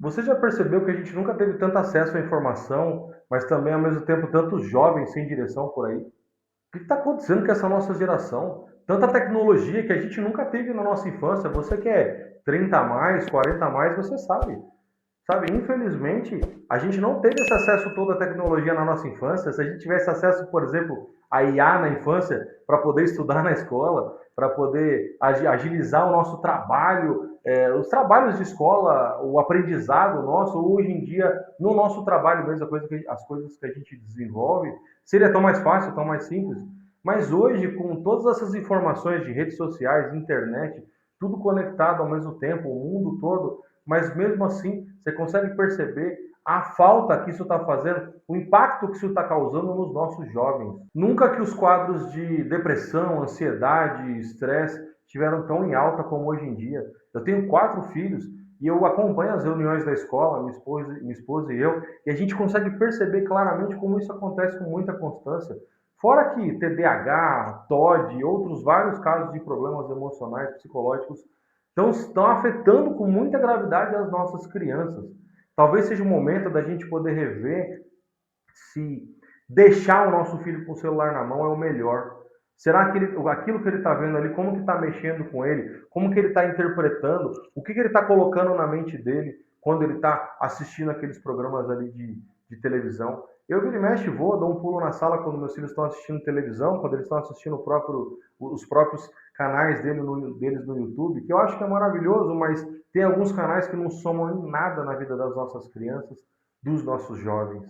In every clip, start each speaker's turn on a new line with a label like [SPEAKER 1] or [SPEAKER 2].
[SPEAKER 1] Você já percebeu que a gente nunca teve tanto acesso à informação, mas também ao mesmo tempo tantos jovens sem direção por aí? O que está acontecendo com essa nossa geração? Tanta tecnologia que a gente nunca teve na nossa infância. Você que é 30 a mais, 40 a mais, você sabe. Sabe, infelizmente, a gente não teve esse acesso todo à tecnologia na nossa infância. Se a gente tivesse acesso, por exemplo, à IA na infância, para poder estudar na escola, para poder agilizar o nosso trabalho, os trabalhos de escola, o aprendizado nosso, hoje em dia, no nosso trabalho mesmo, as coisas que a gente desenvolve, seria tão mais fácil, tão mais simples. Mas hoje, com todas essas informações de redes sociais, internet, tudo conectado ao mesmo tempo, o mundo todo, mas mesmo assim você consegue perceber a falta que isso está fazendo, o impacto que isso está causando nos nossos jovens. Nunca que os quadros de depressão, ansiedade, estresse estiveram tão em alta como hoje em dia. Eu tenho 4 filhos e eu acompanho as reuniões da escola, minha esposa e eu, e a gente consegue perceber claramente como isso acontece com muita constância. Fora que TDAH, TOD e outros vários casos de problemas emocionais, psicológicos estão afetando com muita gravidade as nossas crianças. Talvez seja o momento da gente poder rever se deixar o nosso filho com o celular na mão é o melhor. Será que aquilo que ele está vendo ali, como que está mexendo com ele? Como que ele está interpretando? O que ele está colocando na mente dele quando ele está assistindo aqueles programas ali de televisão? Eu viro e mexe, vou, dou um pulo na sala quando meus filhos estão assistindo televisão, quando eles estão assistindo os próprios canais deles no YouTube, que eu acho que é maravilhoso, mas tem alguns canais que não somam em nada na vida das nossas crianças, dos nossos jovens.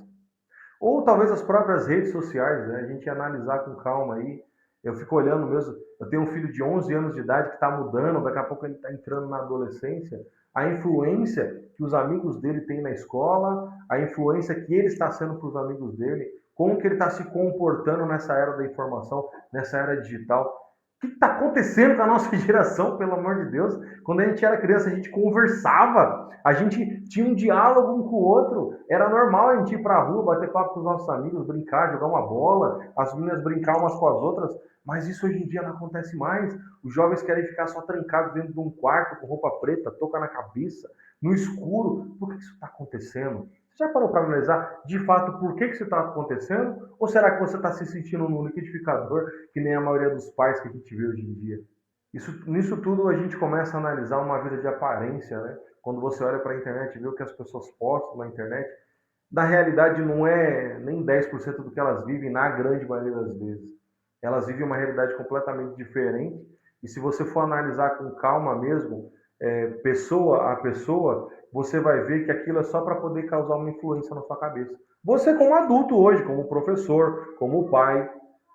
[SPEAKER 1] Ou talvez as próprias redes sociais, né? A gente analisar com calma aí. Eu fico olhando mesmo. Eu tenho um filho de 11 anos de idade que está mudando, daqui a pouco ele está entrando na adolescência. A influência que os amigos dele têm na escola, a influência que ele está sendo para os amigos dele, como que ele está se comportando nessa era da informação, nessa era digital. O que está acontecendo com a nossa geração, pelo amor de Deus? Quando a gente era criança, a gente conversava, a gente tinha um diálogo um com o outro. Era normal a gente ir para a rua, bater papo com os nossos amigos, brincar, jogar uma bola, as meninas brincar umas com as outras. Mas isso hoje em dia não acontece mais. Os jovens querem ficar só trancados dentro de um quarto com roupa preta, touca na cabeça, no escuro. Por que isso está acontecendo? Você já parou para analisar de fato por que isso está acontecendo? Ou será que você está se sentindo no liquidificador, que nem a maioria dos pais que a gente vê hoje em dia? Nisso tudo a gente começa a analisar uma vida de aparência, né? Quando você olha para a internet e vê o que as pessoas postam na internet, na realidade não é nem 10% do que elas vivem na grande maioria das vezes. Elas vivem uma realidade completamente diferente e se você for analisar com calma mesmo, pessoa a pessoa, você vai ver que aquilo é só para poder causar uma influência na sua cabeça. Você como adulto hoje, como professor, como pai,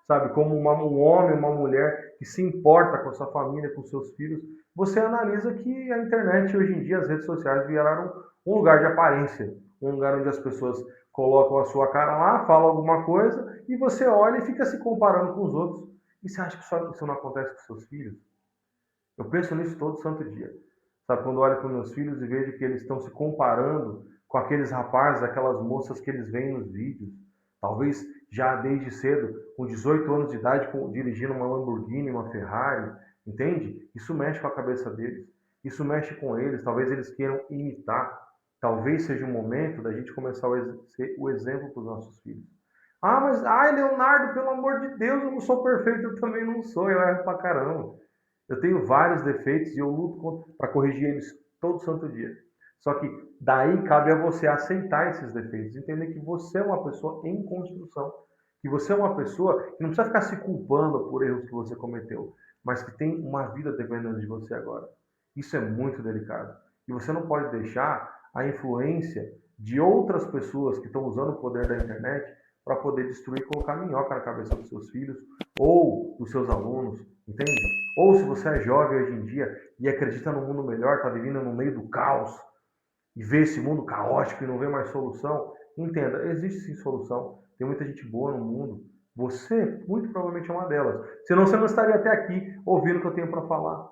[SPEAKER 1] sabe, como um homem, uma mulher que se importa com a sua família, com seus filhos, você analisa que a internet hoje em dia, as redes sociais viraram um lugar de aparência, um lugar onde as pessoas colocam a sua cara lá, falam alguma coisa e você olha e fica se comparando com os outros. E você acha que isso não acontece com seus filhos? Eu penso nisso todo santo dia. Sabe, quando eu olho para os meus filhos e vejo que eles estão se comparando com aqueles rapazes, aquelas moças que eles veem nos vídeos, talvez já desde cedo, com 18 anos de idade, dirigindo uma Lamborghini, uma Ferrari, entende? Isso mexe com a cabeça deles, isso mexe com eles, talvez eles queiram imitar, talvez seja o momento da gente começar a ser o exemplo para os nossos filhos. Ah, mas, ai, Leonardo, pelo amor de Deus, eu não sou perfeito, eu também não sou, eu erro pra caramba. Eu tenho vários defeitos e eu luto para corrigir eles todo santo dia. Só que daí cabe a você aceitar esses defeitos, entender que você é uma pessoa em construção, que você é uma pessoa que não precisa ficar se culpando por erros que você cometeu, mas que tem uma vida dependendo de você agora. Isso é muito delicado. E você não pode deixar a influência de outras pessoas que estão usando o poder da internet para poder destruir e colocar minhoca na cabeça dos seus filhos ou dos seus alunos, entende? Ou se você é jovem hoje em dia e acredita no mundo melhor, está vivendo no meio do caos e vê esse mundo caótico e não vê mais solução, entenda, existe sim solução. Tem muita gente boa no mundo. Você, muito provavelmente, é uma delas. Senão você não estaria até aqui ouvindo o que eu tenho para falar.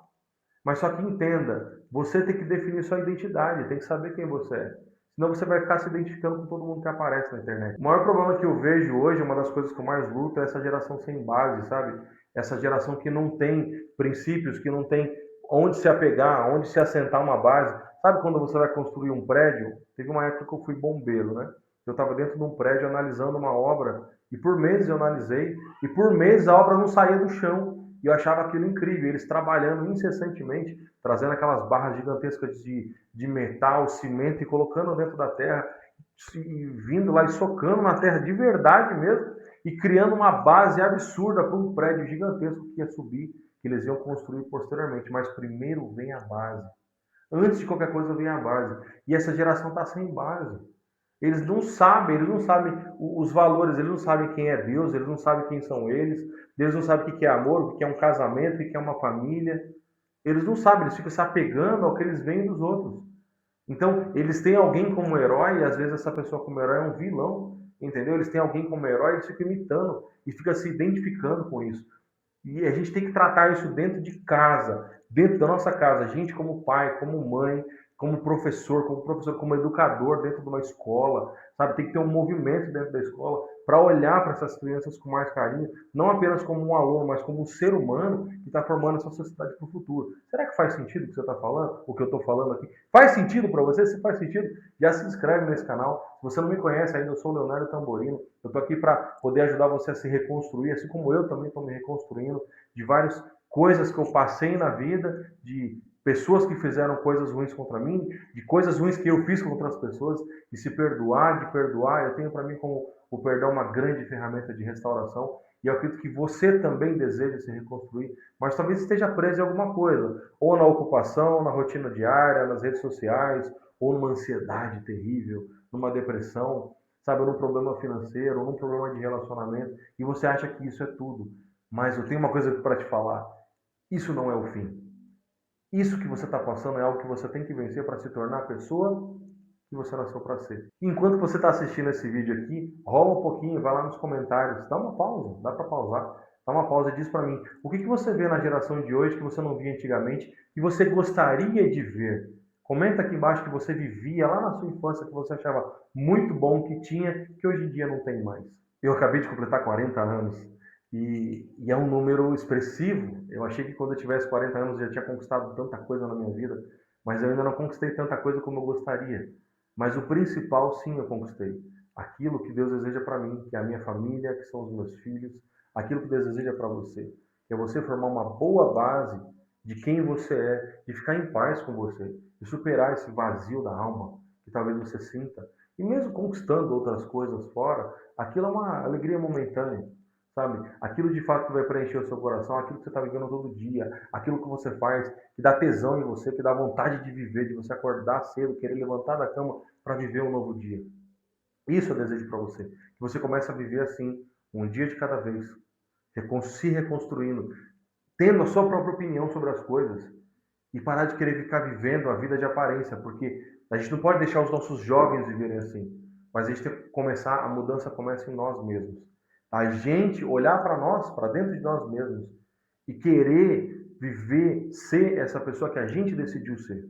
[SPEAKER 1] Mas só que entenda, você tem que definir sua identidade, tem que saber quem você é. Senão você vai ficar se identificando com todo mundo que aparece na internet. O maior problema que eu vejo hoje, uma das coisas que eu mais luto, é essa geração sem base, sabe? Essa geração que não tem princípios, que não tem onde se apegar, onde se assentar uma base. Sabe quando você vai construir um prédio? Teve uma época que eu fui bombeiro, né? Eu estava dentro de um prédio analisando uma obra e por meses eu analisei e por meses a obra não saía do chão e eu achava aquilo incrível. Eles trabalhando incessantemente, trazendo aquelas barras gigantescas de metal, cimento e colocando dentro da terra e vindo lá e socando na terra de verdade mesmo e criando uma base absurda para um prédio gigantesco que ia subir, que eles iam construir posteriormente. Mas primeiro vem a base. Antes de qualquer coisa vem a base. E essa geração está sem base. Eles não sabem os valores, eles não sabem quem é Deus, eles não sabem quem são eles não sabem o que é amor, o que é um casamento, o que é uma família. Eles não sabem, eles ficam se apegando ao que eles veem dos outros. Então, eles têm alguém como herói, e às vezes essa pessoa como herói é um vilão, entendeu? Eles têm alguém como herói, eles ficam imitando e ficam se identificando com isso. E a gente tem que tratar isso dentro de casa, dentro da nossa casa. A gente como pai, como mãe, como professor, como educador dentro de uma escola, sabe? Tem que ter um movimento dentro da escola para olhar para essas crianças com mais carinho, não apenas como um aluno, mas como um ser humano que está formando essa sociedade para o futuro. Será que faz sentido o que você está falando? O que eu estou falando aqui? Faz sentido para você? Se faz sentido, já se inscreve nesse canal. Se você não me conhece ainda, eu sou o Leonardo Tamborino. Eu estou aqui para poder ajudar você a se reconstruir, assim como eu também estou me reconstruindo de várias coisas que eu passei na vida, de pessoas que fizeram coisas ruins contra mim, de coisas ruins que eu fiz contra as pessoas, e se perdoar, de perdoar, eu tenho para mim como o perdão uma grande ferramenta de restauração, e eu acredito que você também deseja se reconstruir, mas talvez esteja preso em alguma coisa, ou na ocupação, na rotina diária, nas redes sociais, ou numa ansiedade terrível, numa depressão, sabe, ou num problema financeiro, ou num problema de relacionamento, e você acha que isso é tudo. Mas eu tenho uma coisa para te falar, isso não é o fim. Isso que você está passando é algo que você tem que vencer para se tornar a pessoa que você nasceu para ser. Enquanto você está assistindo esse vídeo aqui, rola um pouquinho, vai lá nos comentários, dá uma pausa, dá para pausar, dá uma pausa e diz para mim, o que você vê na geração de hoje que você não via antigamente e você gostaria de ver? Comenta aqui embaixo que você vivia lá na sua infância, que você achava muito bom, que tinha, que hoje em dia não tem mais. Eu acabei de completar 40 anos. E é um número expressivo. Eu achei que quando eu tivesse 40 anos eu já tinha conquistado tanta coisa na minha vida, mas eu ainda não conquistei tanta coisa como eu gostaria. Mas o principal, sim, eu conquistei. Aquilo que Deus deseja para mim, que é a minha família, que são os meus filhos, aquilo que Deus deseja para você, que é você formar uma boa base de quem você é, de ficar em paz com você, de superar esse vazio da alma que talvez você sinta. E mesmo conquistando outras coisas fora, aquilo é uma alegria momentânea. Sabe? Aquilo de fato que vai preencher o seu coração, aquilo que você está vivendo todo dia, aquilo que você faz, que dá tesão em você, que dá vontade de viver, de você acordar cedo, querer levantar da cama para viver um novo dia. Isso eu desejo para você. Que você comece a viver assim, um dia de cada vez, se reconstruindo, tendo a sua própria opinião sobre as coisas e parar de querer ficar vivendo a vida de aparência, porque a gente não pode deixar os nossos jovens viverem assim, mas a gente tem que começar, a mudança começa em nós mesmos. A gente olhar para nós, para dentro de nós mesmos e querer viver, ser essa pessoa que a gente decidiu ser.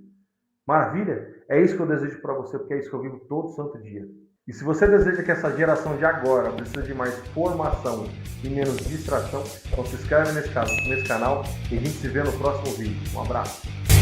[SPEAKER 1] Maravilha? É isso que eu desejo para você, porque é isso que eu vivo todo santo dia. E se você deseja que essa geração de agora precisa de mais formação e menos distração, então se inscreve nesse canal e a gente se vê no próximo vídeo. Um abraço!